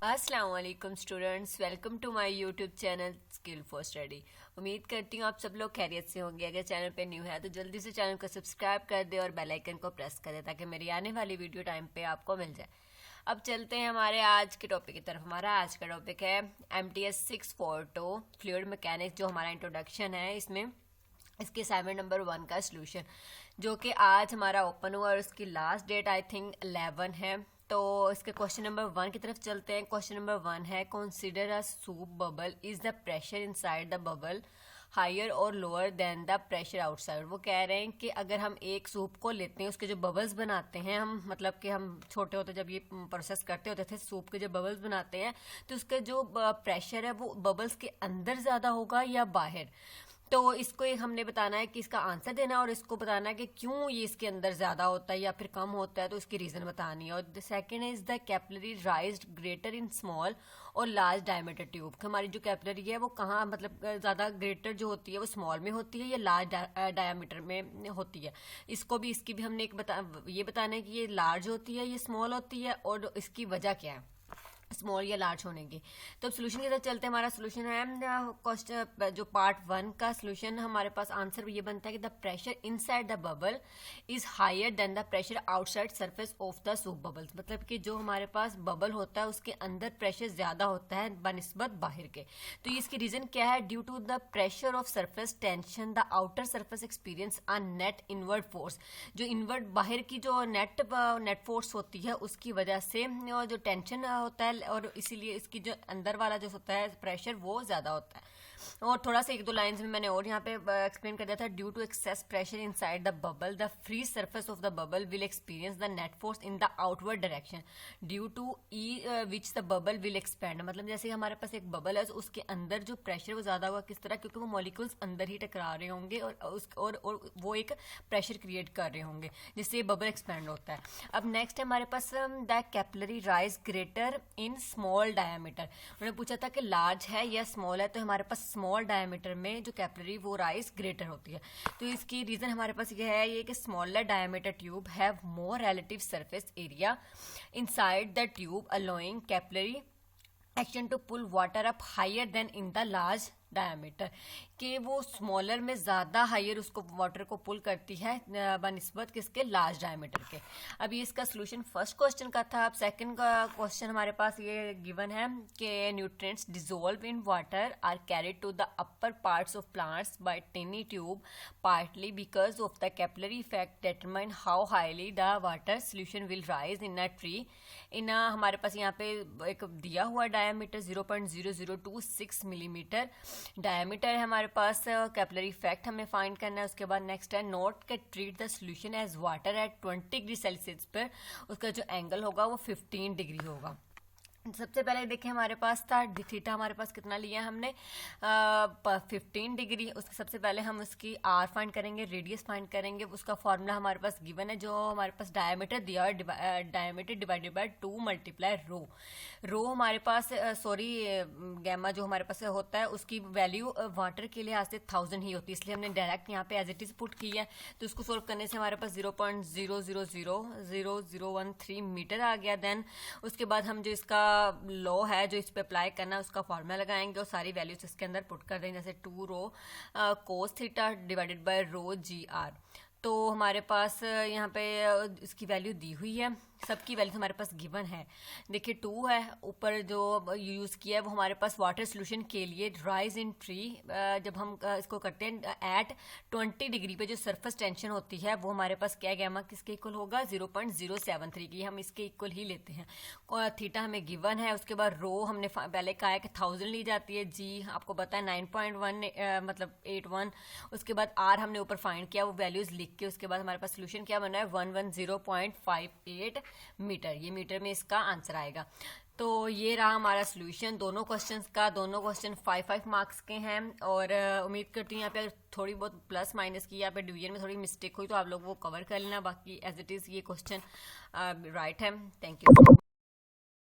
अस्सलाम वालेकुम students, welcome to my YouTube channel skill for study. उम्मीद करती हूँ आप सब लोग खैरियत से होंगे। अगर चैनल पे न्यू है तो जल्दी से चैनल को सब्सक्राइब कर दे और बेल आइकन को प्रेस कर दे ताकि मेरी आने वाली वीडियो टाइम पे आपको मिल जाए। अब चलते हैं हमारे आज के टॉपिक की तरफ। हमारा आज का टॉपिक है MTS 642 फ्लूइड मैकेनिक्स, जो हमारा इंट्रोडक्शन है। इसमें इसके असाइनमेंट नंबर 1 का सोल्यूशन जो कि आज हमारा ओपन हुआ और उसकी लास्ट डेट आई थिंक 11 है। तो इसके क्वेश्चन नंबर 1 की तरफ चलते हैं। क्वेश्चन नंबर 1 है, consider a soap bubble, is the pressure inside the bubble higher और lower than the pressure outside. वो कह रहे हैं कि अगर हम एक सूप को लेते हैं, उसके जो बबल्स बनाते हैं हम, मतलब कि हम छोटे होते जब ये प्रोसेस करते होते थे, सूप के जो बबल्स बनाते हैं, तो उसका जो प्रेशर है वो बबल्स के अंदर ज़्यादा होगा या बाहर। तो इसको एक हमने बताना है कि इसका आंसर देना और इसको बताना है कि क्यों ये इसके अंदर ज्यादा होता है या फिर कम होता है, तो इसकी रीजन बतानी है। और the second is the capillary राइज्ड greater in small और लार्ज डायमीटर ट्यूब। हमारी जो कैपिलरी है वो कहाँ, मतलब ज्यादा ग्रेटर जो होती है वो स्मॉल में होती है या लार्ज डायमीटर में होती है। इसकी भी हमने ये बताना है कि ये लार्ज होती है, ये स्मॉल होती है और इसकी वजह क्या है स्मॉल या लार्ज होने की। तो अब सोल्यूशन की तरफ चलते हैं। हमारा सोल्यूशन है क्वेश्चन जो पार्ट 1 का सोल्यूशन, हमारे पास आंसर ये बनता है कि the pressure inside the bubble is higher than the pressure outside surface of the soap bubbles. मतलब कि जो हमारे पास बबल होता है उसके अंदर प्रेशर ज्यादा होता है बनिस्बत बाहर के। तो इसकी रीजन क्या है? Due to the pressure of surface tension the outer surface experience a net inward force. जो इनवर्ड बाहर की जो नेट फोर्स होती है उसकी वजह से जो टेंशन होता है, और इसीलिए इसकी जो अंदर वाला जो होता है प्रेशर वो ज्यादा होता है। और थोड़ा सा 1-2 लाइंस में मैंने और यहाँ पे एक्सप्लेन कर दिया था। Due to excess pressure inside the bubble the free surface of the bubble will experience the net force in the outward direction due to which the bubble will expand. मतलब जैसे हमारे पास एक बबल है, उसके अंदर जो प्रेशर वो ज्यादा होगा। किस तरह? क्योंकि वो मॉलिक्यूल्स अंदर ही टकरा रहे होंगे और वो एक प्रेशर क्रिएट कर रहे होंगे जिससे बबल एक्सपेंड होता है। अब नेक्स्ट है हमारे पास the capillary rise greater in small diameter. उन्होंने पूछा था कि लार्ज है या स्मॉल है, तो हमारे पास स्मॉल डायमीटर में जो कैपिलरी वो राइज ग्रेटर होती है। तो इसकी रीजन हमारे पास ये है ये कि smaller diameter tube have more relative surface area inside the tube allowing capillary action to pull water up higher than in the large diameter. कि वो स्मॉलर में ज्यादा हायर उसको वाटर को पुल करती है बनिस्बत किसके? लार्ज डायमीटर के। अब ये इसका सोल्यूशन फर्स्ट क्वेश्चन का था। अब सेकंड का क्वेश्चन हमारे पास ये गिवन है कि nutrients dissolve in water are carried to the upper parts of plants by tiny tube partly because of the capillary effect determine how highly the water solution will rise in a tree. इन हमारे पास यहाँ पे एक दिया हुआ diameter 0.0026 millimetre diameter है हमारे पास। कैपिलरी इफेक्ट हमें फाइंड करना है। उसके बाद नेक्स्ट है नोट के treat the solution as water at 20 degree Celsius पर। उसका जो एंगल होगा वो 15 डिग्री होगा। सबसे पहले देखें हमारे पास था थीटा, हमारे पास कितना लिया हमने 15 डिग्री। उसके सबसे पहले हम उसकी आर फाइंड करेंगे, रेडियस फाइंड करेंगे। उसका फॉर्मूला हमारे पास गिवन है, जो हमारे पास डायमीटर दिया है, डायमीटर डिवाइडेड बाय 2 मल्टीप्लाई रो। रो हमारे पास गैमा जो हमारे पास होता है उसकी वैल्यू वाटर के लिहाज से 1000 ही होती है, इसलिए हमने डायरेक्ट यहाँ पे एज इट इज पुट की है। तो उसको सोल्व करने से हमारे पास 0.000013 मीटर आ गया। देन उसके बाद हम जो इसका लॉ है जो इस पे अप्लाई करना है उसका फॉर्मूला लगाएंगे और सारी वैल्यूज इसके अंदर पुट कर देंगे, जैसे 2 rho cos theta divided by rho g r. तो हमारे पास यहाँ पे इसकी वैल्यू दी हुई है, सबकी वैल्यू हमारे पास गिवन है। देखिए 2 है, ऊपर जो यूज किया है वो हमारे पास वाटर सोल्यूशन के लिए राइज इन ट्री। जब हम इसको करते हैं एट 20 डिग्री पे जो सरफेस टेंशन होती है वो हमारे पास क्या गैमा किसके इक्वल होगा? 0.073 की। हम इसके इक्वल ही लेते हैं। थीटा हमें गिवन है। उसके बाद रो हमने पहले कहा है कि 1000 ली जाती है। जी आपको पता है 9.1 मतलब 81। उसके बाद आर हमने ऊपर फाइंड किया, वो वैल्यूज लिख के उसके बाद हमारे पास सोल्यूशन क्या बना है 110.58 मीटर। ये मीटर में इसका आंसर आएगा। तो ये रहा हमारा सोल्यूशन दोनों क्वेश्चंस का। दोनों क्वेश्चन 5-5 मार्क्स के हैं और उम्मीद करती हूँ यहाँ पे थोड़ी बहुत प्लस माइनस की, यहाँ पे डिवीजन में थोड़ी मिस्टेक हुई तो आप लोग वो कवर कर लेना। बाकी एज इट इज ये क्वेश्चन राइट है। Thank you.